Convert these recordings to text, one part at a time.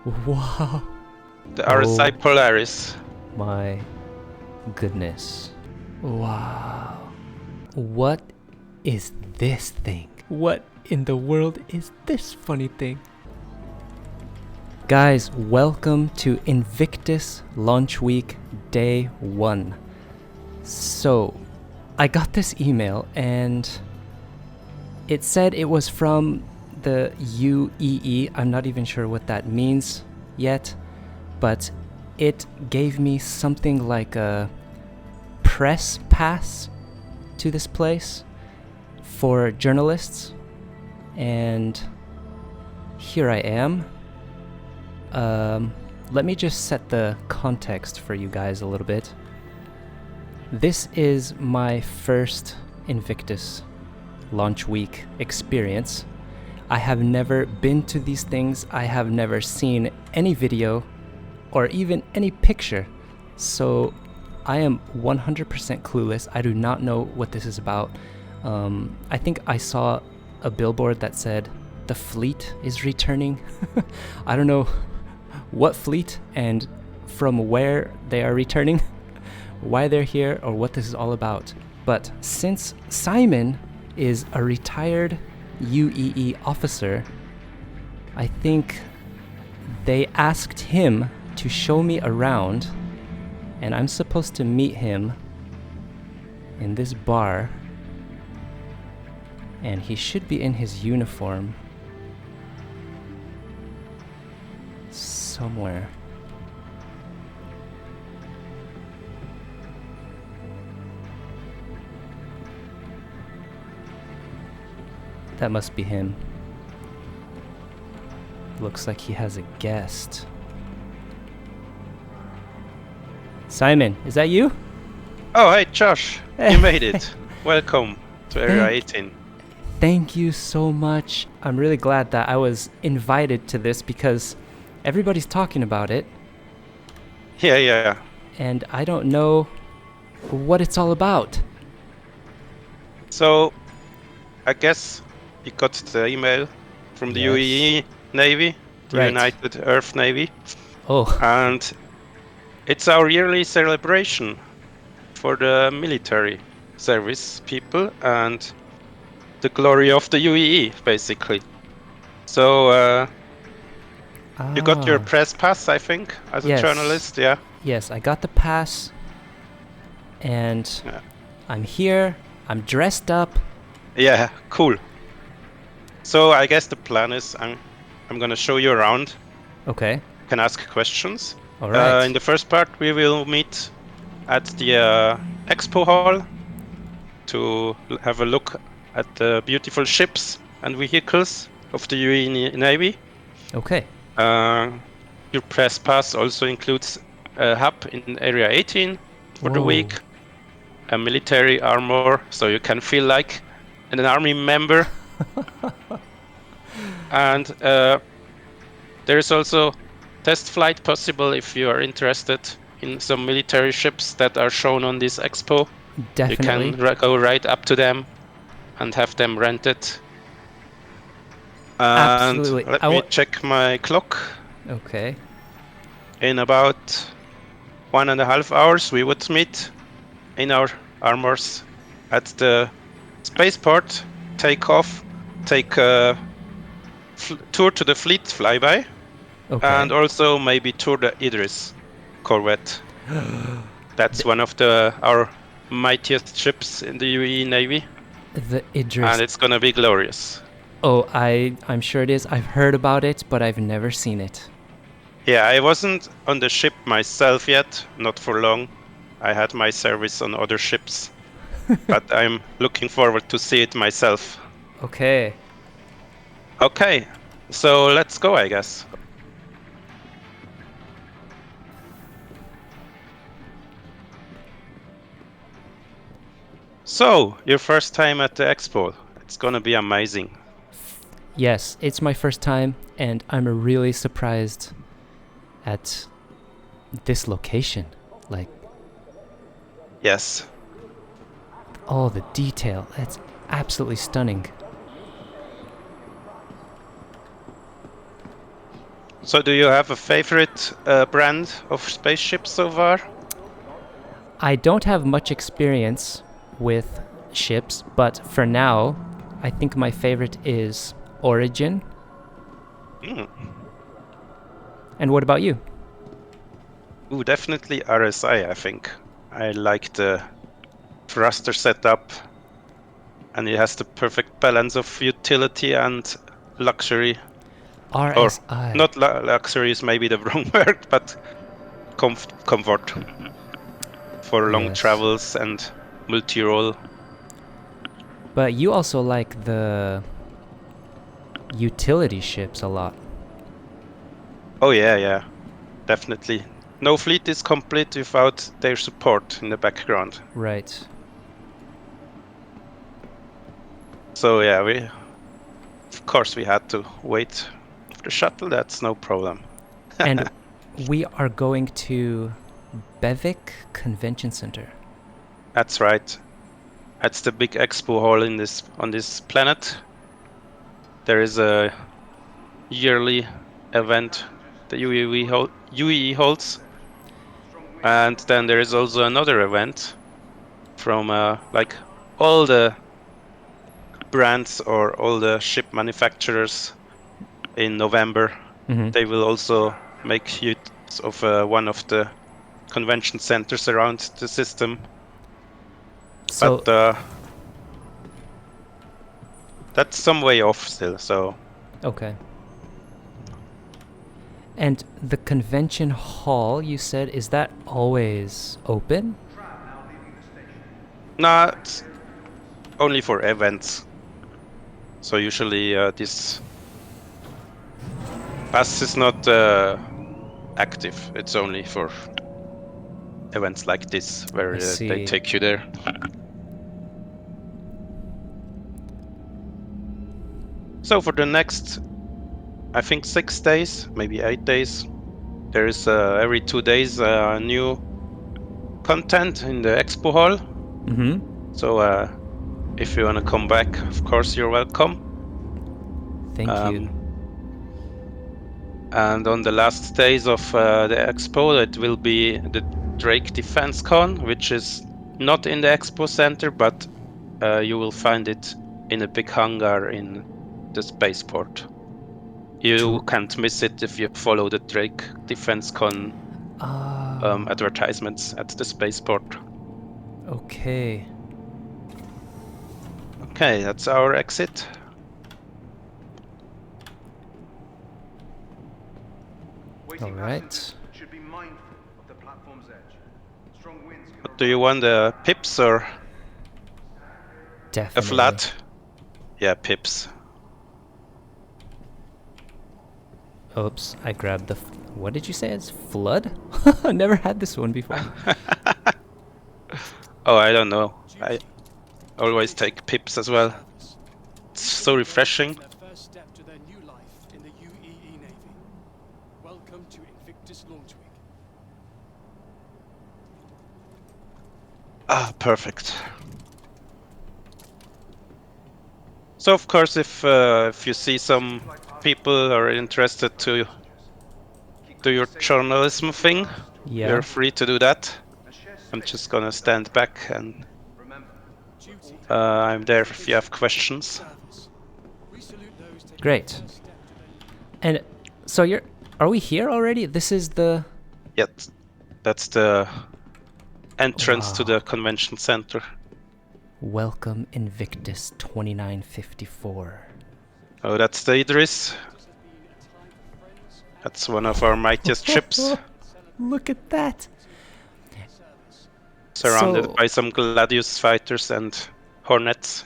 Wow. The RSI Polaris. My goodness. Wow. What is this thing? What in the world is this funny thing? Guys, welcome to Invictus Launch Week Day 1. So, I got this email and it said it was from the UEE. I'm not even sure what that means yet, but it gave me something like a press pass to this place for journalists, and here I am. Let me just set the context for you guys a little bit. This is my first Invictus Launch Week experience. I have never been to these things. I have never seen any video or even any picture. So I am 100% clueless. I do not know what this is about. I think I saw a billboard that said the fleet is returning. I don't know what fleet and from where they are returning, why they're here, or what this is all about. But since Simon is a retired UEE officer, I think they asked him to show me around, and I'm supposed to meet him in this bar, and he should be in his uniform somewhere. That must be him. Looks like he has a guest. Simon, is that you? Oh, hey, Josh. You made it. Welcome to Area 18. Thank you so much. I'm really glad that I was invited to this because everybody's talking about it. Yeah. And I don't know what it's all about. So, I guess you got the email from the Yes. UAE Navy, the Right. United Earth Navy. Oh, And it's our yearly celebration for the military service people and the glory of the UAE, basically. So, you got your press pass, I think, as Yes. a journalist, yeah? Yes, I got the pass, and Yeah. I'm here, I'm dressed up. Yeah, cool. So I guess the plan is I'm gonna show you around. Okay, You can ask questions. all right. In the first part, we will meet at the expo hall to have a look at the beautiful ships and vehicles of the UAE Navy. Okay, Your press pass also includes a hub in Area 18 for the Whoa. week, a military armor, so you can feel like an army member. And there is also test flight possible if you are interested in some military ships that are shown on this expo. Definitely. You can go right up to them and have them rented. And Absolutely. let me check my clock. Okay. In about 1.5 hours, we would meet in our armors at the spaceport, take off, take a tour to the fleet flyby, Okay. and also maybe tour the Idris corvette. That's one of our mightiest ships in the UAE Navy. The Idris. And it's gonna be glorious. Oh, I'm sure it is. I've heard about it, but I've never seen it. Yeah, I wasn't on the ship myself yet, not for long. I had my service on other ships, but I'm looking forward to see it myself. Okay. Okay, so let's go, I guess. So, your first time at the expo. It's gonna be amazing. Yes, it's my first time, and I'm really surprised at this location. Like, Yes. all the detail. It's absolutely stunning. So do you have a favorite brand of spaceships so far? I don't have much experience with ships, but for now, I think my favorite is Origin. Mm. And what about you? Ooh, definitely RSI, I think. I like the thruster setup, and it has the perfect balance of utility and luxury. Or RSI. not luxury is maybe the wrong word, but comfort for long Yes. travels and multi-role. But you also like the utility ships a lot. Oh yeah, definitely. No fleet is complete without their support in the background. Right. So yeah, of course we had to wait for the shuttle. That's no problem. And we are going to Bevik Convention Center. That's right. That's the big expo hall on this planet. There is a yearly event the UEE holds, and then there is also another event from like all the brands or all the ship manufacturers in November. Mm-hmm. They will also make use of one of the convention centers around the system. So, But that's some way off still. So okay. And the convention hall, you said, is that always open? nah, it's only for events. So usually this pass is not active. It's only for events like this I where they see. take you there. So for the next, I think 6 days, maybe 8 days, there is every 2 days new content in the expo hall. Mm-hmm. So if you want to come back, of course you're welcome. Thank you. And on the last days of the expo, it will be the Drake Defense Con, which is not in the expo center, but you will find it in a big hangar in the spaceport. You can't miss it if you follow the Drake Defense Con advertisements at the spaceport. Okay. Okay, that's our exit. All right. Do you want the pips or a Definitely. flat? Yeah, pips. Oops, I grabbed the. What did you say? It's flood? I never had this one before. Oh, I don't know. I always take pips as well. It's so refreshing. Their first step to their new life in the UEE Navy. Welcome to Invictus Launch Week. Ah, perfect. So of course, if you see some people are interested to do your journalism thing, Yeah. you're free to do that. I'm just gonna stand back and I'm there if you have questions. Service. We salute those taking Great. the first step to their new And so you're. Are we here already? This is the. Yet, that's the entrance to Wow. the convention center. Welcome Invictus 2954. Oh, that's the Idris. That's one of our mightiest ships, Look at that. surrounded So- by some Gladius fighters and Hornets.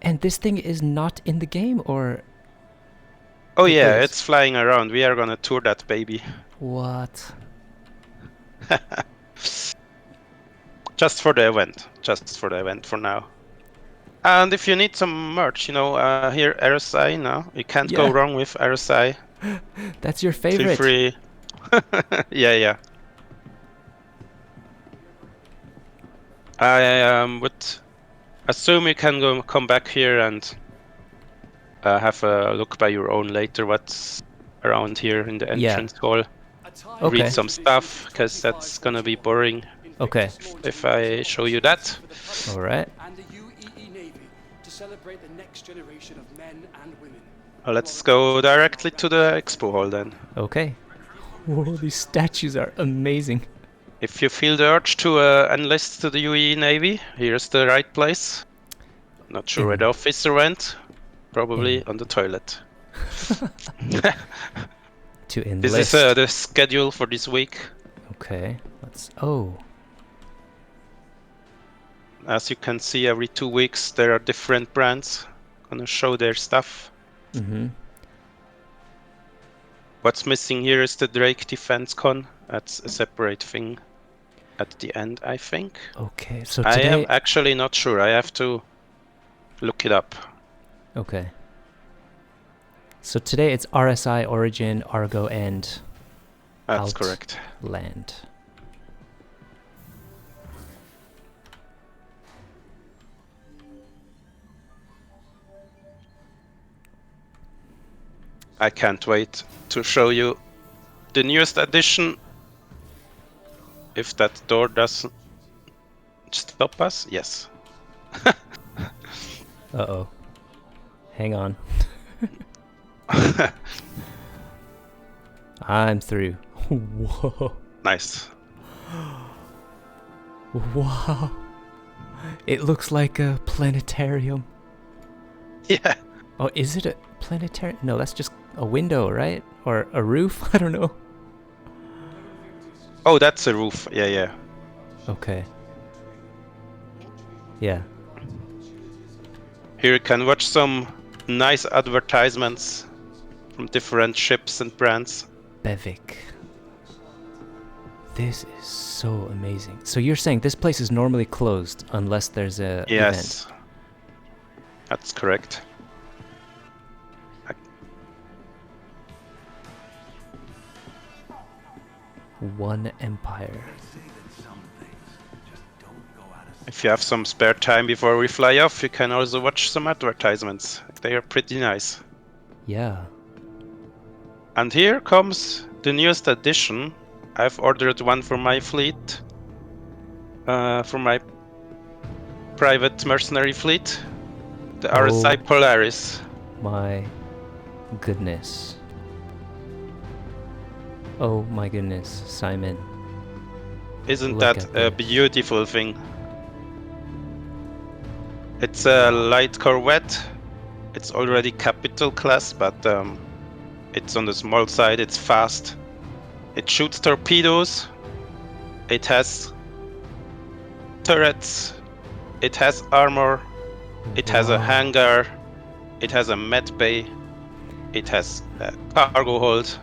And this thing is not in the game, or Oh It yeah, is. it's flying around. We are gonna tour that baby. what? Just for the event. Just for the event for now. And if you need some merch, you know, here RSI now. You can't go Yeah. wrong with RSI. That's your Feel favorite. free. Yeah. I would assume you can come back here and have a look by your own later. What's around here in the Yeah. entrance hall. Okay. Read some stuff, because that's gonna be boring Okay. if I show you that. All right. And the UEE Navy to celebrate the next generation of men and women. Let's go directly to the expo hall then. Okay. Whoa, these statues are amazing. If you feel the urge to enlist to the UAE Navy, here's the right place. Not sure where the officer went. Probably on the toilet. To enlist. This is the schedule for this week. Okay. Let's. Oh. As you can see, every 2 weeks there are different brands gonna show their stuff. Mm-hmm. What's missing here is the Drake Defense Con. That's a separate thing at the end, I think. Okay. So I today. am actually not sure. I have to look it up. Okay. So today it's RSI, Origin, Argo, and That's correct. Land. I can't wait to show you the newest edition. If that door doesn't stop us, yes. Uh-oh. Hang on. I'm through. Whoa. Nice. Wow. It looks like a planetarium. Yeah. Oh, is it a planetarium? No, that's just a window, right? Or a roof? I don't know. Oh, that's a roof. Yeah, yeah. Okay. Yeah. Here you can watch some nice advertisements from different ships and brands. Bevik. This is so amazing. So you're saying this place is normally closed unless there's a Yes. That's correct. event? One Empire. If you have some spare time before we fly off, you can also watch some advertisements. They are pretty nice. Yeah. And here comes the newest edition. I've ordered one for my fleet, for my private mercenary fleet, the RSI Polaris. My goodness. Oh my goodness, Simon. Isn't Look that at a this. beautiful thing? It's a light corvette. It's already capital class, but it's on the small side. It's fast. It shoots torpedoes. It has turrets. It has armor. It has a Wow. hangar. It has a med bay. It has a cargo hold.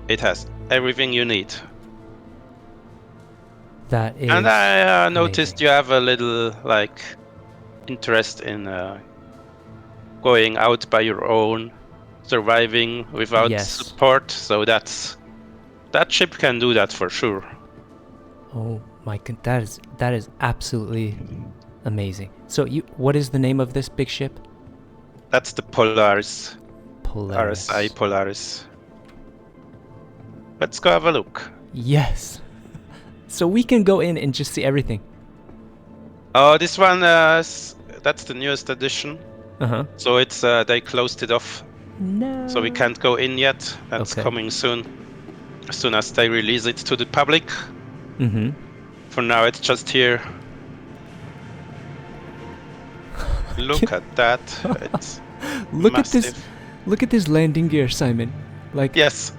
It has everything you need. That is. And I noticed amazing. you have a little like interest in going out by your own, surviving without Yes. support. So that ship can do that for sure. Oh my god, that is absolutely amazing. So what is the name of this big ship? That's the Polaris. Polaris. RSI Polaris. Let's go have a look. Yes. So we can go in and just see everything. Oh, this one, that's the newest edition. Uh-huh. So it's they closed it off, No. so we can't go in yet. That's Okay. coming soon, as soon as they release it to the public. Mm-hmm. For now, it's just here. Look at that! It's Look massive. at this. Look at this landing gear, Simon. Like Yes.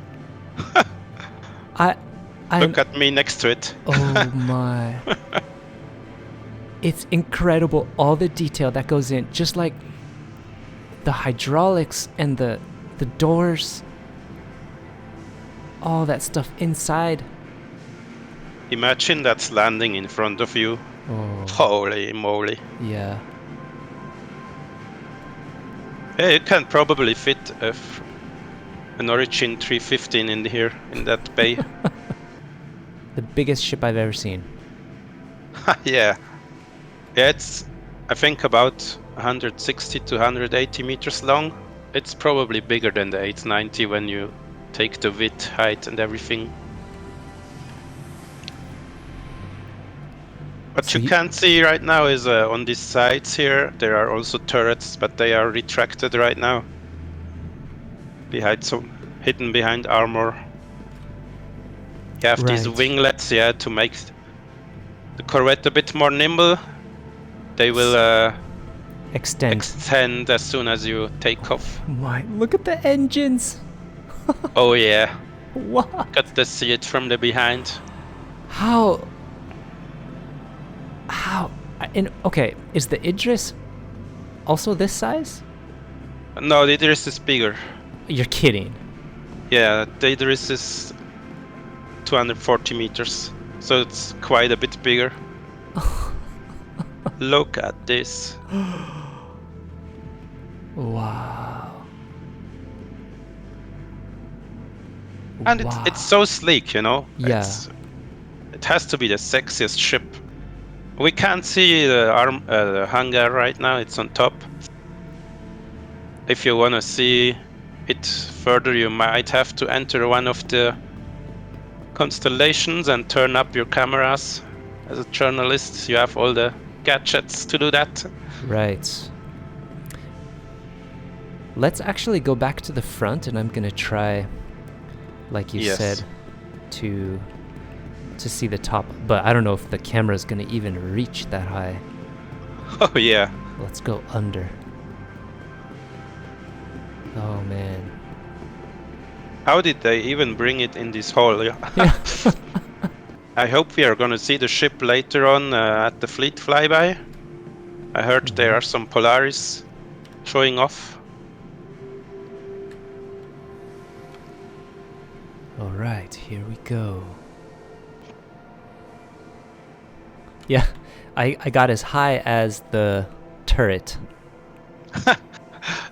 I'm Look at me next to it. Oh my. It's incredible, all the detail that goes in, just like the hydraulics and the doors, all that stuff inside. Imagine that's landing in front of you. Oh, Holy moly. yeah. Yeah, you can probably fit an Origin 315 in here, in that bay. The biggest ship I've ever seen. Yeah. Yeah, it's, I think, about 160 to 180 meters long. it's probably bigger than the 890 when you take the width, height, and everything. What So you can't see right now is on these sides here, there are also turrets, but they are retracted right now. Hidden behind armor. You have these Right. winglets, yeah, to make the Corvette a bit more nimble. They will extend as soon as you take off. My, look at the engines. Oh yeah, What? got to see it from the behind. How? Okay, is the Idris also this size? No, the Idris is bigger. You're kidding. Yeah, the Idris is 240 meters, so it's quite a bit bigger. Look at this. Wow. And Wow. it's so sleek, you know? Yeah. It has to be the sexiest ship. We can't see the hangar right now, it's on top. If you want to see it further, you might have to enter one of the constellations and turn up your cameras. As a journalist, you have all the gadgets to do that. Right. Let's actually go back to the front, and I'm gonna try, like you Yes. said, to see the top. But I don't know if the camera's gonna even reach that high. Oh yeah. Let's go under. Oh man. How did they even bring it in this hole? Yeah. I hope we are gonna see the ship later on at the fleet flyby. I heard there are some Polaris showing off. All right, here we go. Yeah, I got as high as the turret.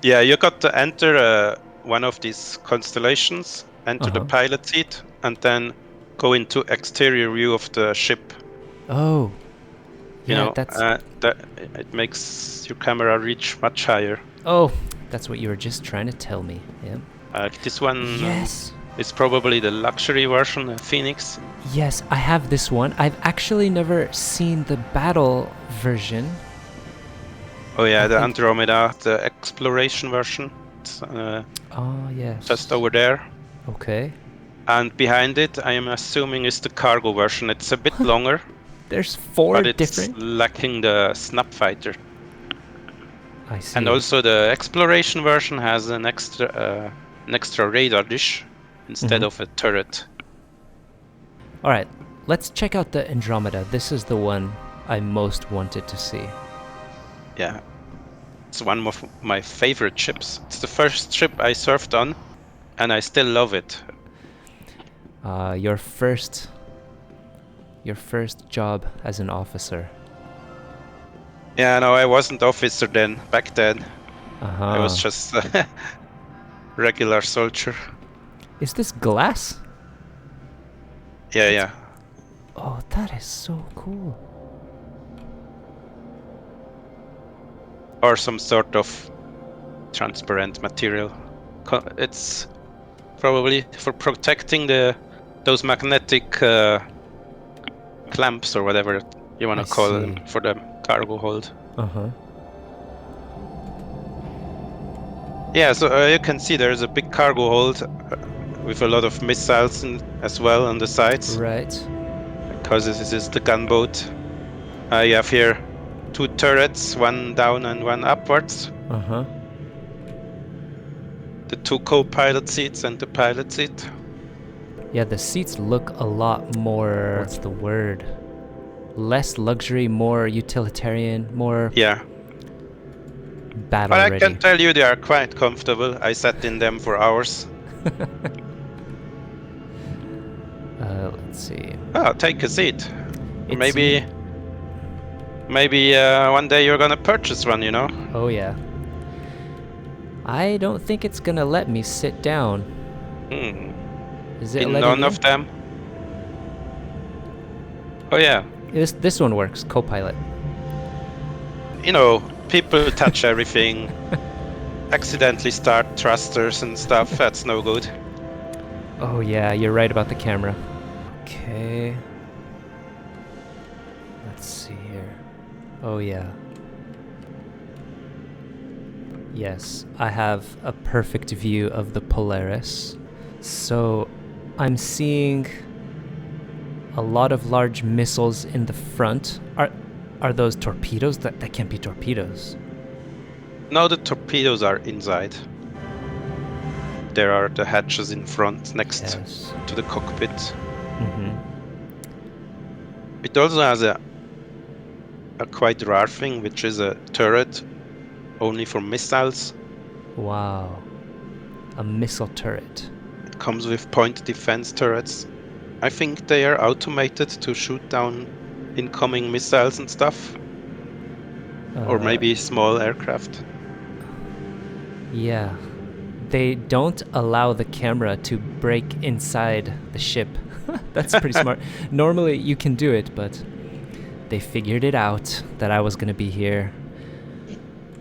Yeah, you got to enter one of these constellations, enter the pilot seat, and then go into exterior view of the ship. Oh, You yeah, know, that's. that it makes your camera reach much higher. Oh, that's what you were just trying to tell me. Yeah. This one Yes. is probably the luxury version, Phoenix. Yes, I have this one. I've actually never seen the battle version. Oh yeah, I the think- Andromeda, the exploration version. It's, Oh, yes. just over there. Okay. And behind it, I am assuming, is the cargo version. It's a bit longer, There's four but it's different. lacking the snap fighter. I see. And also the exploration version has an extra radar dish instead of a turret. All right, let's check out the Andromeda. This is the one I most wanted to see. Yeah, it's one of my favorite ships. It's the first ship I surfed on, and I still love it. Your first job as an officer. Yeah, no, I wasn't officer then. Back then, I was Uh-huh. just a regular soldier. Is this glass? Yeah. Oh, that is so cool. Or some sort of transparent material. It's probably for protecting those magnetic clamps or whatever you want I to call see. them for the cargo hold. Uh-huh. Yeah, so you can see there's a big cargo hold with a lot of missiles as well on the sides, Right. because this is the gunboat. You have here 2 turrets, one down and one upwards. Uh-huh. The 2 co-pilot seats and the pilot seat. Yeah, the seats look a lot more, what's the word? Less luxury, more utilitarian, more Yeah. battle But I ready. can tell you they are quite comfortable. I sat in them for hours. Let's see. Oh, take a seat. It's- Maybe one day you're gonna purchase one, you know? Oh yeah. I don't think it's gonna let me sit down. Hmm. Is it In letting none me? of them. Oh yeah. This one works, co-pilot. You know, people touch everything. accidentally start thrusters and stuff. That's no good. Oh yeah, you're right about the camera. Okay. Let's see here. Oh yeah. Yes, I have a perfect view of the Polaris. So I'm seeing a lot of large missiles in the front. Are those torpedoes? That can't be torpedoes. No, the torpedoes are inside. There are the hatches in front next Yes. to the cockpit. Mm-hmm. It also has a quite rare thing, which is a turret only for missiles. Wow. A missile turret. It comes with point defense turrets. I think they are automated to shoot down incoming missiles and stuff. Or maybe small aircraft. Yeah. They don't allow the camera to break inside the ship. That's pretty smart. Normally you can do it, but they figured it out that I was gonna be here.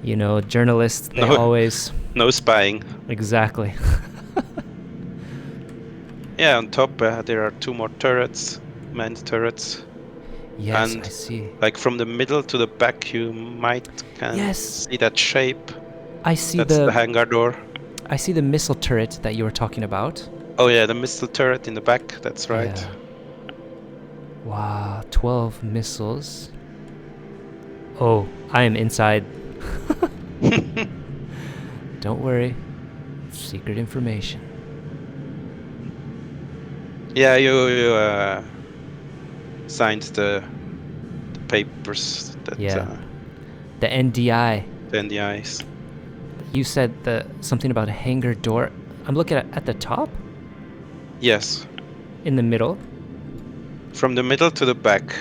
You know, journalists, they always... No spying. Exactly. Yeah, on top there are 2 more turrets, manned turrets. Yes, And I see. like from the middle to the back, you might see that shape. I see That's the hangar door. I see the missile turret that you were talking about. Oh yeah, the missile turret in the back, that's right. Yeah. Wow, 12 missiles. Oh, I am inside. Don't worry. Secret information. Yeah, you signed the papers that The NDI. the NDIs. You said something about a hangar door. I'm looking at the top? Yes. In the middle? From the middle to the back,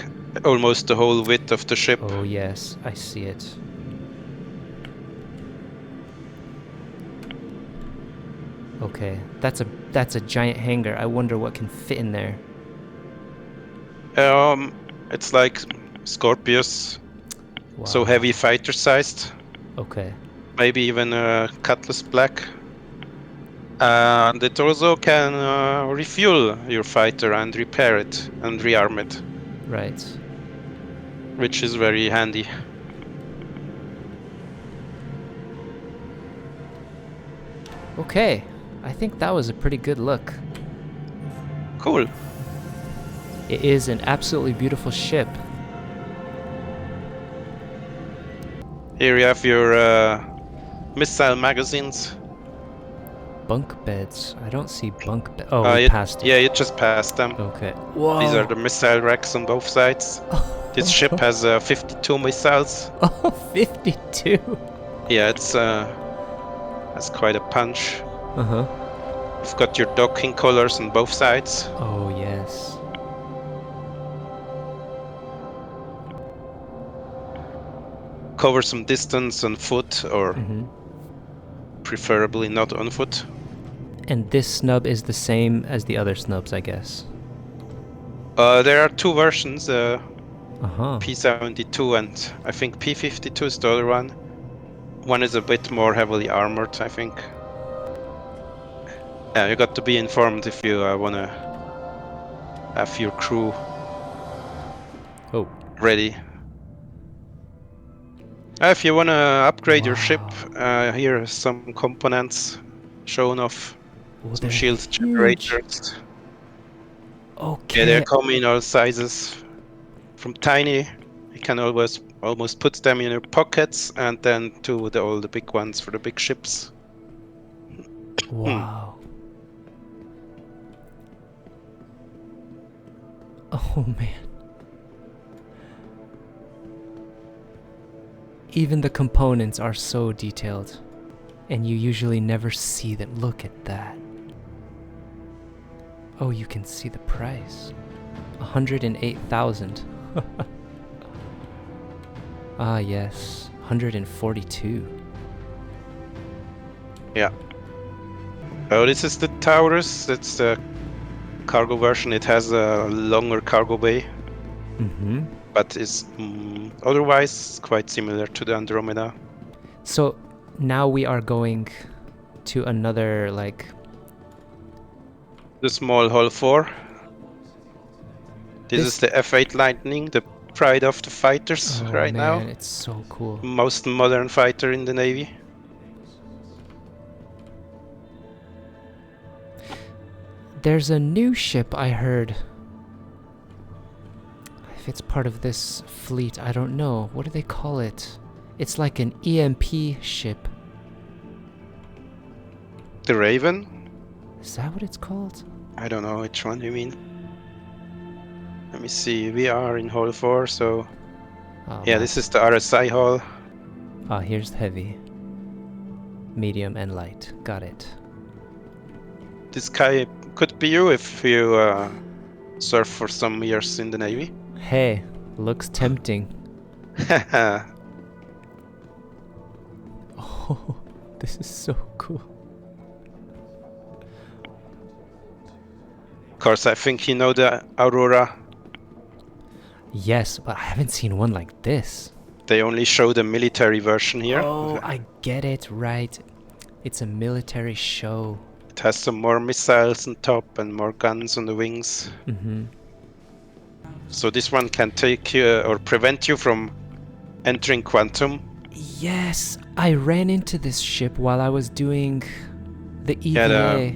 almost the whole width of the ship. Oh yes, I see it. Okay, that's a giant hangar. I wonder what can fit in there. It's like Scorpius, so heavy fighter sized. Okay. Maybe even a Cutlass Black. And it also can refuel your fighter and repair it and rearm it. Right. Which is very handy. Okay, I think that was a pretty good look. Cool. It is an absolutely beautiful ship. Here you have your missile magazines. Bunk beds. I don't see bunk beds. Oh, we passed it. Yeah, you just passed them. Okay. Whoa. These are the missile racks on both sides. This ship has 52 missiles. Oh, 52. Yeah, it's has quite a punch. Uh-huh. You've got your docking collars on both sides. Oh, yes. Cover some distance on foot, or preferably not on foot. And this snub is the same as the other snubs, I guess. There are 2 versions, Uh-huh. P72 and I think P52 is the other one. One is a bit more heavily armored, I think. Yeah, you got to be informed if you want to have your crew ready. If you want to upgrade your ship, here are some components shown off. Some shield generators. Okay. Yeah, they come in all sizes. From tiny, you can almost put them in your pockets, and then to all the big ones for the big ships. Wow. Oh man. Even the components are so detailed, and you usually never see them. Look at that. Oh, you can see the price. 108,000. Ah, yes. 142. Yeah. Oh, this is the Taurus. It's the cargo version. It has a longer cargo bay. But is otherwise quite similar to the Andromeda. So now we are going to another, like... The small hull 4. This This- is the F8 Lightning, the pride of the fighters Oh right man, now. it's so cool. Most modern fighter in the Navy. There's a new ship I heard. If it's part of this fleet, I don't know. What do they call it? It's like an EMP ship. The Raven? Is that what it's called? I don't know which one you mean. Let me see, we are in hull 4, so... Oh, yeah, map. this is the RSI hull. Ah, here's heavy. Medium and light. Got it. This guy could be you if you serve for some years in the Navy. Hey, looks tempting. Of Oh, this is so cool. course, I think you know the Aurora. Yes, but I haven't seen one like this. They only show the military version here. Oh, I get it, right. It's a military show. It has some more missiles on top and more guns on the wings. Mm-hmm. So this one can take you or prevent you from entering Quantum. Yes, I ran into this ship while I was doing the EVA. Yeah,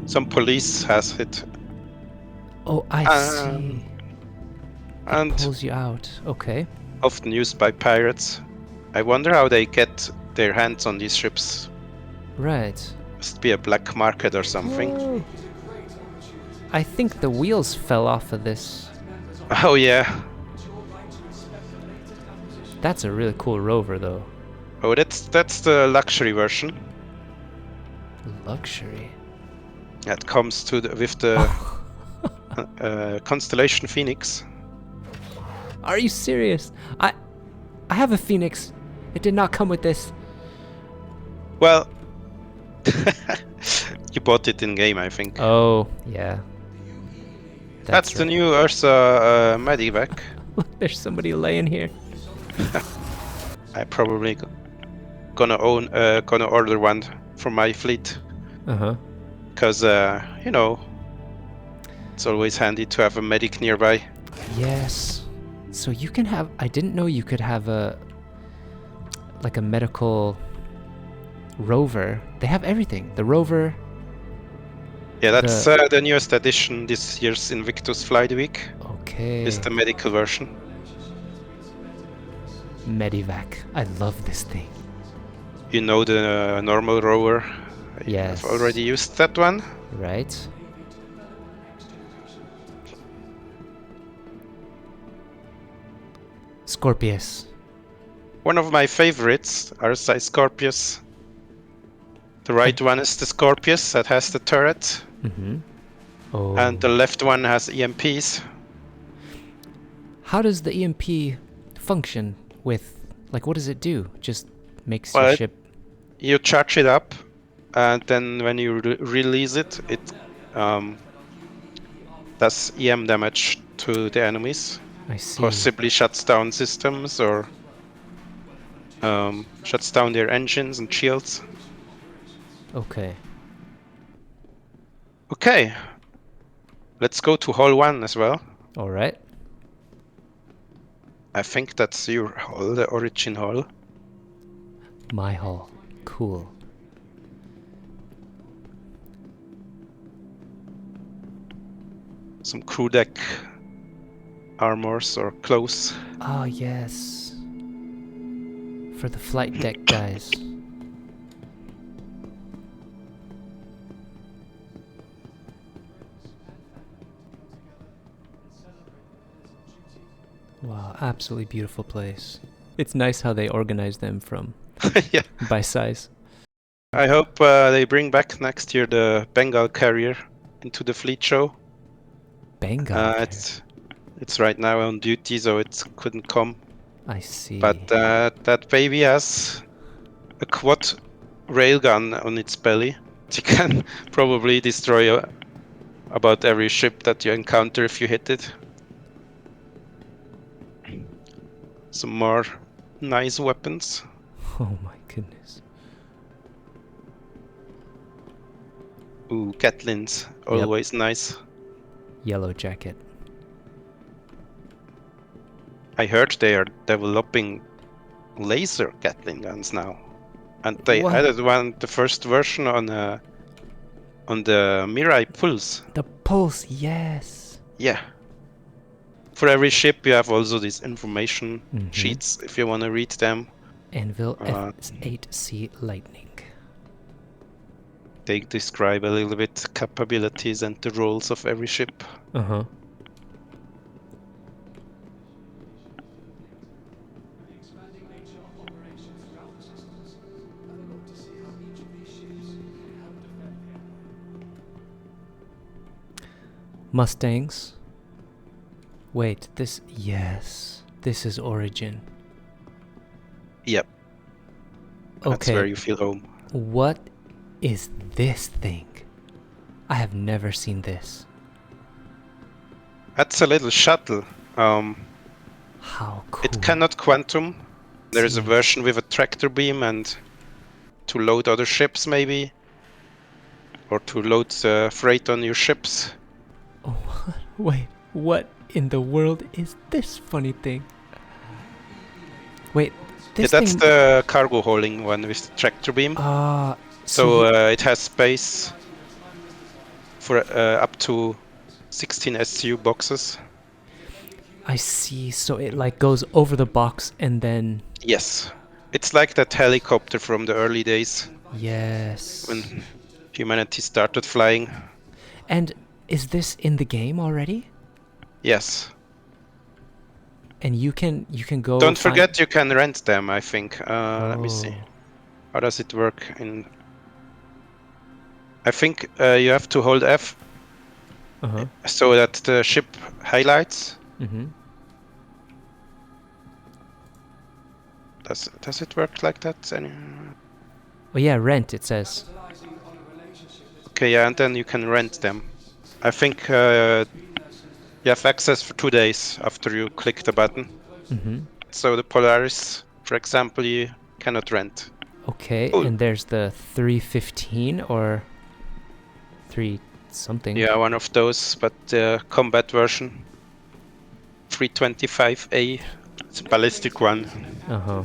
some police has it. Oh, I see. And Pulls you out. Okay. often used by pirates. I wonder how they get their hands on these ships. Right. Must be a black market or something. Whoa. I think the wheels fell off of this. Oh yeah. That's a really cool rover, though. Oh, that's the luxury version. Luxury. That comes to with the Constellation Phoenix. Are you serious? I have a Phoenix. It did not come with this. Well, you bought it in game, I think. Oh, yeah. That's the right. new Ursa Medivac. Look, there's somebody laying here. I probably gonna order one for my fleet. Uh-huh. Because, you know, it's always handy to have a medic nearby. Yes. So you can have... I didn't know you could have a... like a medical rover. They have everything. The rover... Yeah, that's the newest addition this year's Invictus Flight Week. Okay. Is the medical version. Medivac. I love this thing. You know the normal rover. Yes. I've already used that one. Right? Scorpius. One of my favorites, RSI Scorpius. The right one is the Scorpius that has the turret. Mm-hmm. Oh. And the left one has EMPs. How does the EMP function with... like, what does it do? Just makes Well, your ship... You charge it up, and then when you release it, it does EM damage to the enemies. I see. Possibly shuts down systems or shuts down their engines and shields. Okay. Okay, let's go to Hull 1 as well. Alright. I think that's your hull, the origin hull. My hull. Cool. Some crew deck armors or clothes. Oh, yes. For the flight deck guys. Wow, absolutely beautiful place. It's nice how they organize them from Yeah. by size. I hope they bring back next year the Bengal carrier into the fleet show. Bengal. It's right now on duty, so it couldn't come. I see. But that baby has a quad railgun on its belly. It can probably destroy about every ship that you encounter if you hit it. Some more nice weapons. Oh my goodness. Ooh, Gatlins, always nice. Yellow jacket. I heard they are developing laser Gatling guns now, and they What? added the first version on the Mirai Pulse. The pulse, yes. Yeah. For every ship, you have also these information Mhm. sheets if you want to read them. Anvil Uh, F8C Lightning. They describe a little bit capabilities and the roles of every ship. Uh-huh. The expanding nature of operations throughout the systems, have a look to see how each of these ships can help defend the Empire. Mustangs. Wait, this... Yes. This is Origin. Yep. That's Okay. where you feel home. What is this thing? I have never seen this. That's a little shuttle. How cool. It cannot quantum. There is a See. version with a tractor beam and to load other ships maybe. Or to load freight on your ships. Oh, wait. What in the world is this funny thing? Wait, this Yeah, that's thing... the cargo hauling one with the tractor beam. So it has space for up to 16 SU boxes. I see. So it like goes over the box and then... Yes. It's like that helicopter from the early days Yes. when humanity started flying. And is this in the game already? Yes. And you can go... Don't forget you can rent them, I think. Let me see. Oh. How does it work in... I think you have to hold F Uh-huh. so that the ship highlights. Mm-hmm. Does it work like that? Oh yeah, rent, it says. Okay, yeah, and then you can rent them. I think you have access for 2 days after you click the button. Mm-hmm. So the Polaris, for example, you cannot rent. Okay, Cool. and there's the 315 or 3 something. Yeah, one of those, but the combat version. 325A. It's a ballistic one. Uh-huh.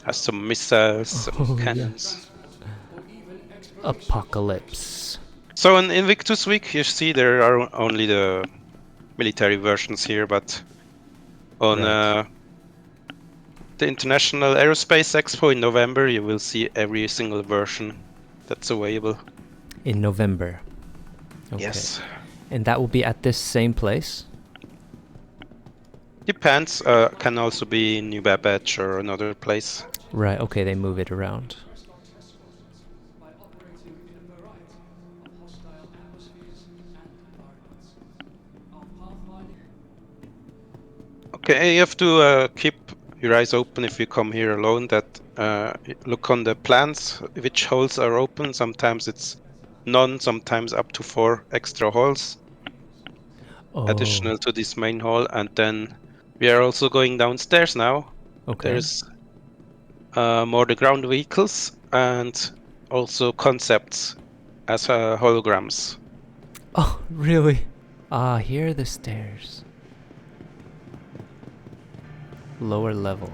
Has some missiles, some Oh, yeah. cannons. Apocalypse. So in Invictus Week, you see there are only the military versions here, but on Right. the International Aerospace Expo in November, you will see every single version that's available. In November. Okay. Yes. And that will be at this same place? Depends. Can also be in New Babbage or another place. Right, okay, they move it around. By operating in a variety of hostile atmospheres and environments. Our pathfinding Okay, you have to keep your eyes open if you come here alone. That look on the plans, which holes are open. Sometimes it's none, sometimes up to 4 extra holes Oh. additional to this main hall. And then we are also going downstairs now. Okay. There's more the ground vehicles and also concepts as holograms. Oh, really? Ah, here are the stairs. Lower level.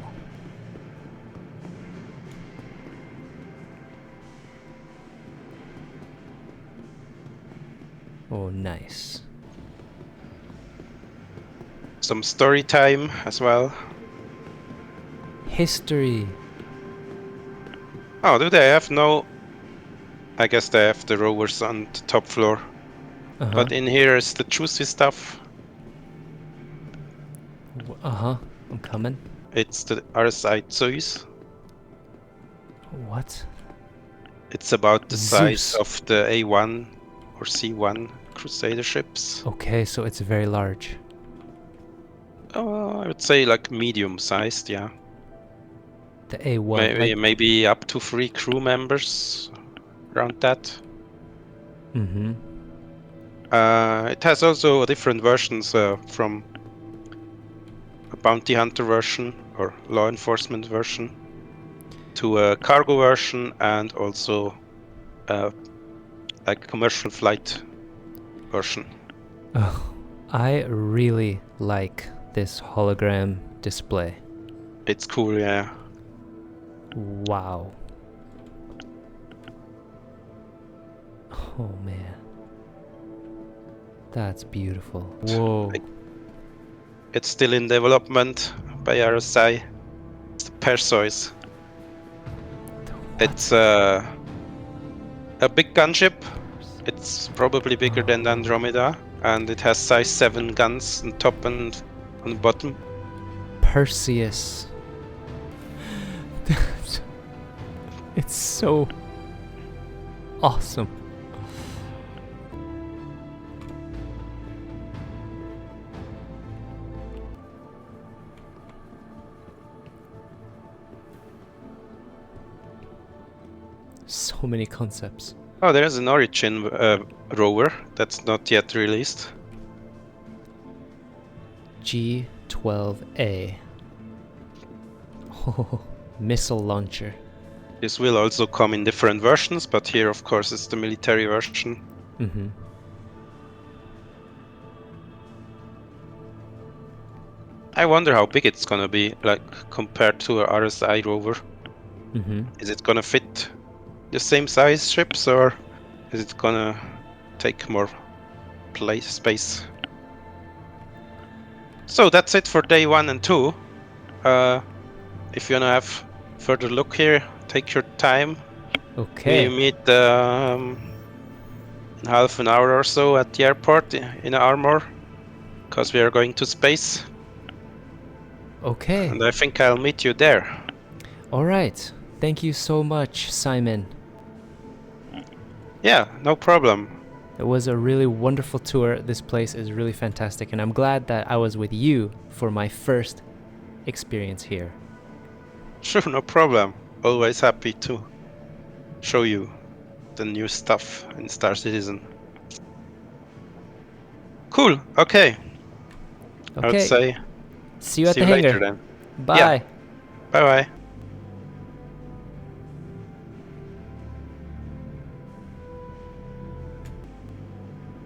Oh, nice. Some story time as well. History. Oh, do they have no... I guess they have the rovers on the top floor. Uh-huh. But in here is the juicy stuff. Uh-huh. I'm coming. It's the RSI Zeus. What? It's about the size Zeus. of the A1 or C1 Crusader ships. Okay, so it's very large. Oh, I would say like medium sized, yeah. The A1. Maybe up to 3 crew members, around that. Mm-hmm. It has also different versions from a bounty hunter version or law enforcement version to a cargo version and also like commercial flight version. Oh, I really like this hologram display. It's cool, yeah. Wow. Oh man. That's beautiful. Whoa. It's still in development by RSI. It's the Perseus. It's a big gunship. It's probably bigger than the Andromeda, and it has size 7 guns on top and on the bottom. Perseus. It's so awesome. So many concepts. Oh, there's an Origin rover that's not yet released. G12A. Oh, missile launcher. This will also come in different versions, but here, of course, it's the military version. Mm-hmm. I wonder how big it's gonna be, like compared to a RSI rover. Mm-hmm. Is it gonna fit the same size ships, or is it gonna take more space? So that's it for day 1 and 2. If you wanna have further look here, take your time. Okay. We meet in half an hour or so at the airport in Armor, because we are going to space. Okay. And I think I'll meet you there. All right. Thank you so much, Simon. Yeah, no problem. It was a really wonderful tour. This place is really fantastic, and I'm glad that I was with you for my first experience here. Sure, no problem. Always happy to show you the new stuff in Star Citizen. Cool, okay. I would Okay. say See you at see the you hangar. later then. Bye. Yeah. Bye bye.